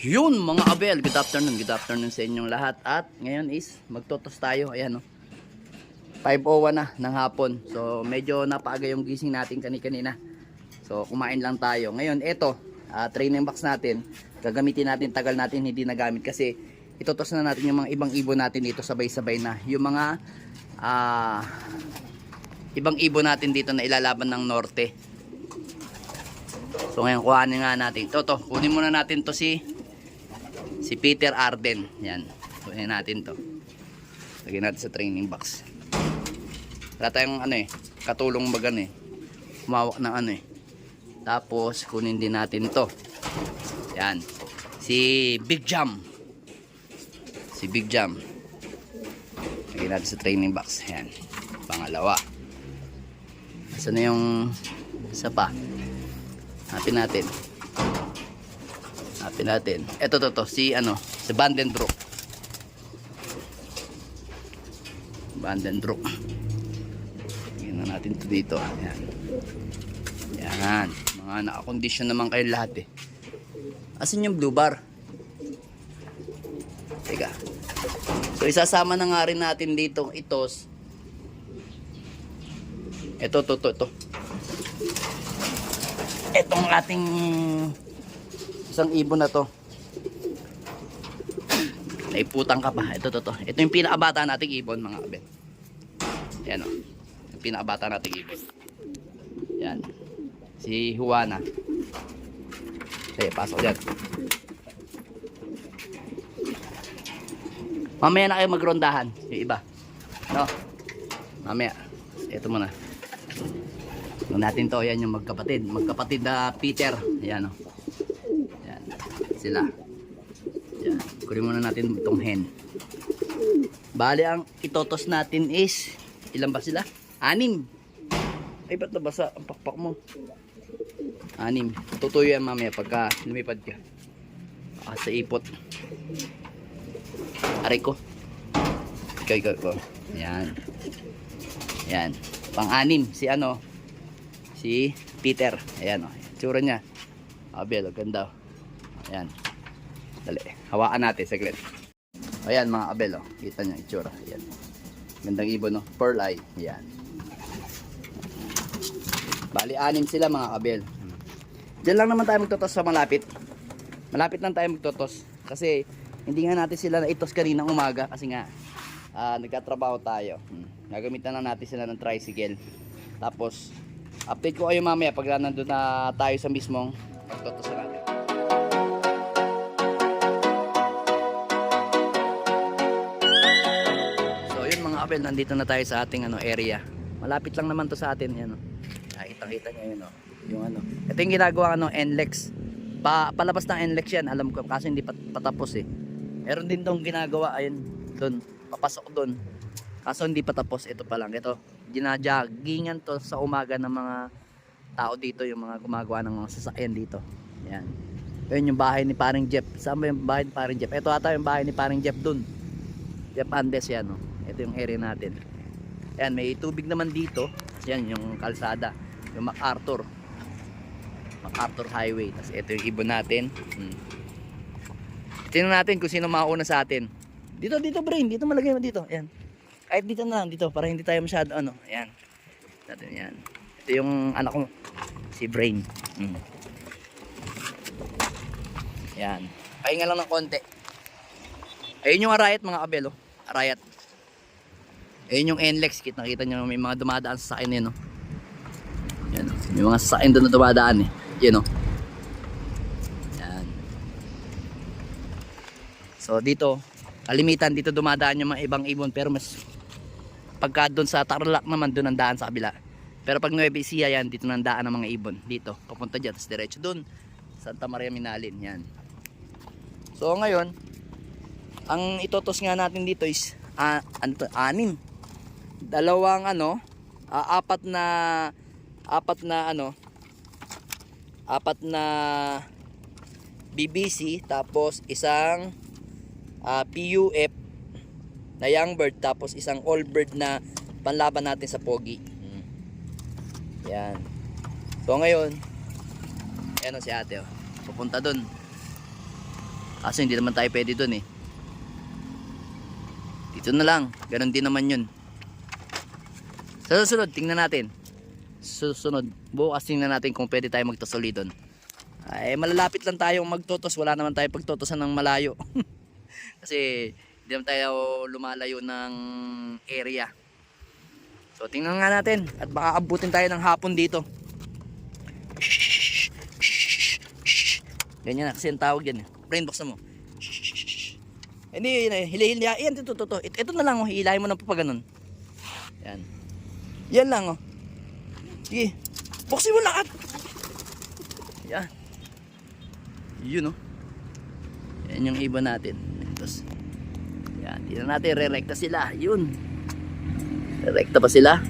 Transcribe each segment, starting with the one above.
Yun mga abel, good afternoon sa inyong lahat. At ngayon is magtotos tayo. Ayan o, 5:01 na ng hapon. So medyo napaaga yung gising natin kanina. So kumain lang tayo. Ngayon eto, training box natin. Gagamitin natin, tagal natin hindi nagamit kasi itotos na natin yung mga ibang ibon natin dito sabay-sabay na. Yung mga ibang ibon natin dito na ilalaban ng norte. So ngayon kuhanin nga natin. Ito, kunin muna natin to si Peter Arden. Yan. Kunin natin to. Lagyan natin sa training box. Wala tayong katulong bagan humawak ng Tapos kunin din natin to. Yan. Si Big Jam. Lagyan natin sa training box. Yan. Pangalawa. Saan na yung isa pa? Hanapin natin. Ito to si Vandenbroek. Tingnan na natin to dito. Ayan. Yan. Mga naka-condition naman kayo lahat Asan yung blue bar? Teka. So isasama na nga rin natin dito itos. Ito. Etong ating isang ibon na to. Naiputang ka pa. Ito. Ito yung pinakabata nating ibon mga kabel. Yan o. Yung pinakabata nating ibon. Yan. Si Juana. Okay, pasok dyan. Mamaya na kayo magrondahan. Yung iba. No? Mamaya. Ito muna. Natin to. Yan yung magkapatid. Magkapatid na Peter. Yan o. Sila. Yan. Kunin muna natin itong hen. Bali ang itotos natin is ilan ba sila? 6. Ay ba't nabasa ang pakpak mo? 6. Tutuyo yan mamaya pagka lumipad ka. Sa ipot. Aray ko. Ikaw. Yan. Pang-6 si Peter. Ayan o. Tsura niya. Abel, ganda. Ayan. Dali. Hawakan natin saglit. Ayan mga abel Kita nyo itsura. Ayan. Gandang ibon Pearl eye. Ayan. Bali 6 sila mga abel. Diyan lang naman tayo magtotos sa malapit. Malapit lang tayo magtotos. Kasi hindi nga natin sila naitos kanina umaga. Kasi nga nagkatrabaho tayo. Gagamitan lang natin sila ng tricycle. Tapos update ko kayo mamaya pag nandun na tayo sa mismong magtotos natin. Abel, nandito na tayo sa ating area. Malapit lang naman to sa atin yan. Nakita niyo yun yung Ito yung ginagawa NLEX. Palabas ng NLEX yan, alam ko kasi hindi patapos Meron din tong ginagawa ayun doon, papasok doon. Kaso hindi pa tapos, ito pa lang. Ito, ginajaggingan to sa umaga ng mga tao dito, yung mga gumagawa ng mga sasakyan dito. Yan. Ayun yung bahay ni Paring Jeff. Saan ba yung bahay ni Paring Jeff? Ito ata yung bahay ni Paring Jeff doon. Jeff Andes yan Ito yung area natin. Ayan, may tubig naman dito. Yan yung kalsada, yung MacArthur Highway. Tapos ito yung ibon natin. Tingnan natin kung sino mauuna sa atin. Dito Brain, dito malagay mo dito. Ayan. Kahit dito na lang dito para hindi tayo masyado Ayan. Natin yan. Ito yung anak ko, si Brain. Ayan. Pahinga lang ng konti. Ayun yung arayat mga kabelo. Arayat. Ayun yung NLEX. Kita nyo may mga dumadaan sa sakin Yan May mga sakin doon na dumadaan Yan Yan. So dito, kalimitan dito dumadaan yung mga ibang ibon. Pero mas pagka doon sa Tarlac naman, doon ang daan sa kabila. Pero pag Nueva Ecija yan, dito nang daan ng mga ibon. Dito, papunta dyan, tapos diretso doon Santa Maria Minalin. Yan. So ngayon, ang itotos nga natin dito is 6. Dalawang apat na BBC, tapos isang PUF na young bird, tapos isang old bird na panlaban natin sa pogi. Yan. So ngayon, ayan o si ate, pupunta dun. Kaso hindi naman tayo pwede dun eh. Dito na lang. Ganon din naman yun. Sa susunod, tingnan natin. Susunod, bukas tingnan natin kung pwede tayo magtusuli dun. Ay, malalapit lang tayong magtotos. Wala naman tayo pagtotosan ng malayo. Kasi hindi naman tayo lumalayo ng area. So tingnan nga natin. At baka abutin tayo ng hapon dito. Ganyan na kasi ang tawag yan. Brain box mo. Hindi, hilihil niya. Yan, ito. Ito na lang, oh. Hilahin mo na pa ganun. Yan. Yan lang, oh. Sige. Buksin mo lahat. Yan. Yun, oh. Yan yung ibon natin. Tapos, yan. Tignan natin, re-recta sila. Yun. Re-recta pa sila.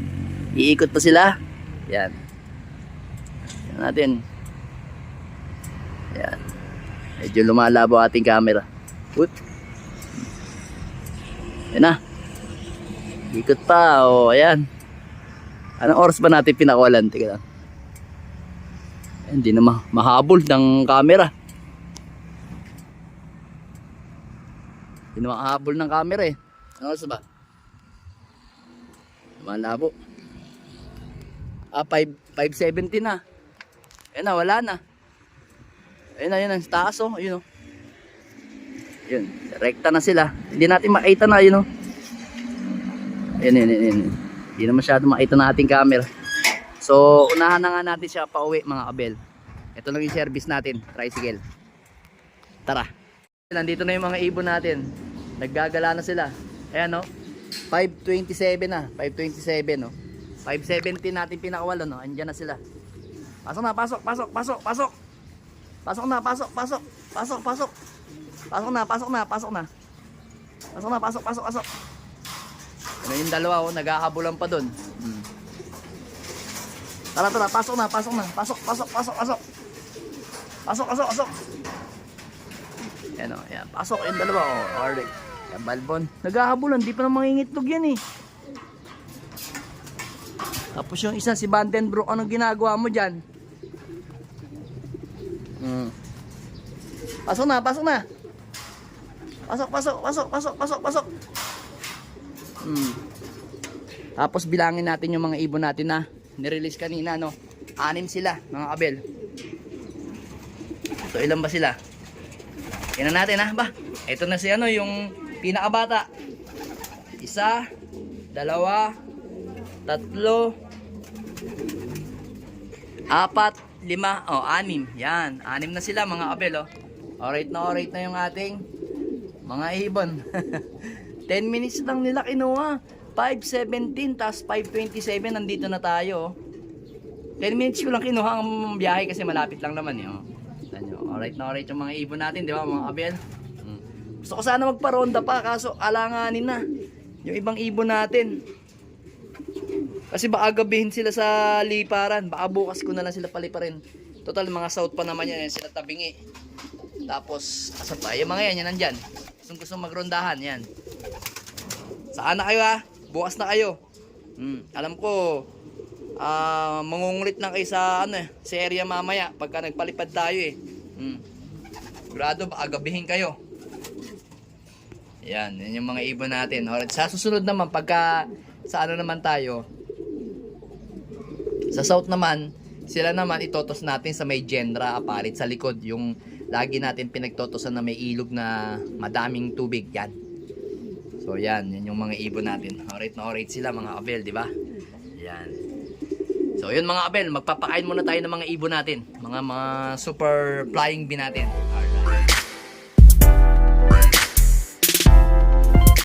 Iikot pa sila. Yan. Yan natin. Yan. Medyo lumalabo ating camera. Put. Yan na. Ikot pa. O, ayan. Anong oras ba natin pinakawalan? Tika lang. Hindi na mahabol ng camera. Hindi na mahabol ng camera eh. Anong oras ba? Lumalabo. 5:70 na. Ayan na, wala na. Ayun na, yun ang taas, oh. Ayun, oh. Yun, rekta na sila. Hindi natin makita na, yun, oh. Ayun. Hindi na masyado makita na ating camera. So, unahan na nga natin siya pauwi, mga kabel. Ito lang yung service natin, tricycle. Tara. Nandito na yung mga ibon natin. Naggagala na sila. Ayan, oh. 5:27 na. 5:27, oh. 5:17 natin pinakawalan, oh. Andyan na sila. Pasok na, pasok. Pasok na. Ano yung dalawa, oh, naghahabulan pa doon. Tara, pasok na. Pasok. Yan, oh, yan. Pasok yung dalawa, oh. Alright. Yan, balbon. Naghahabulan, di pa na mangingitlog yan eh. Tapos yung isa si Vandenbroek, anong ginagawa mo dyan? Pasok na. Pasok. Tapos bilangin natin yung mga ibon natin na nirelease kanina, no? 6 sila, mga kabel. So ilan ba sila? Tingnan natin, ha? Ba, ito na si ano, yung pinakabata. 1, 2, 3, 4, 5, oh, 6. Yan, 6 na sila, mga kabel, oh. Alright na yung ating mga ibon. 10 minutes lang nila kinuha. 5:17 tas 5:27 nandito na tayo. 10 minutes ko lang kinuha ang biyahe kasi malapit lang naman eh. Oh. Alright yung mga ibon natin, di ba, mga kabel? Gusto ko sana magparonda pa kaso alanganin na yung ibang ibon natin. Kasi baka gabihin sila sa liparan. Baka bukas ko na lang sila paliparin. Total mga south pa naman yan, sila tabingi. Tapos asa pa yung mga yan nandyan. Gusto magrondahan yan. Saan na kayo, ha? Bukas na kayo. Alam ko mangungulit na kayo sa ano, sa area mamaya pagka nagpalipad tayo eh. Sigurado baka gabihin kayo. Yan yung mga ibon natin. Alright, sa susunod naman pagka sa ano naman tayo, sa south naman, sila naman itotos natin sa may Gendra Aparit sa likod, yung lagi natin pinagtotosan na may ilog na madaming tubig. Yan. So yan yung mga ibon natin. Alright sila, mga kabel, di ba? Yan. So yun, mga kabel, magpapakain muna tayo ng mga ibon natin. Mga super flying bee natin.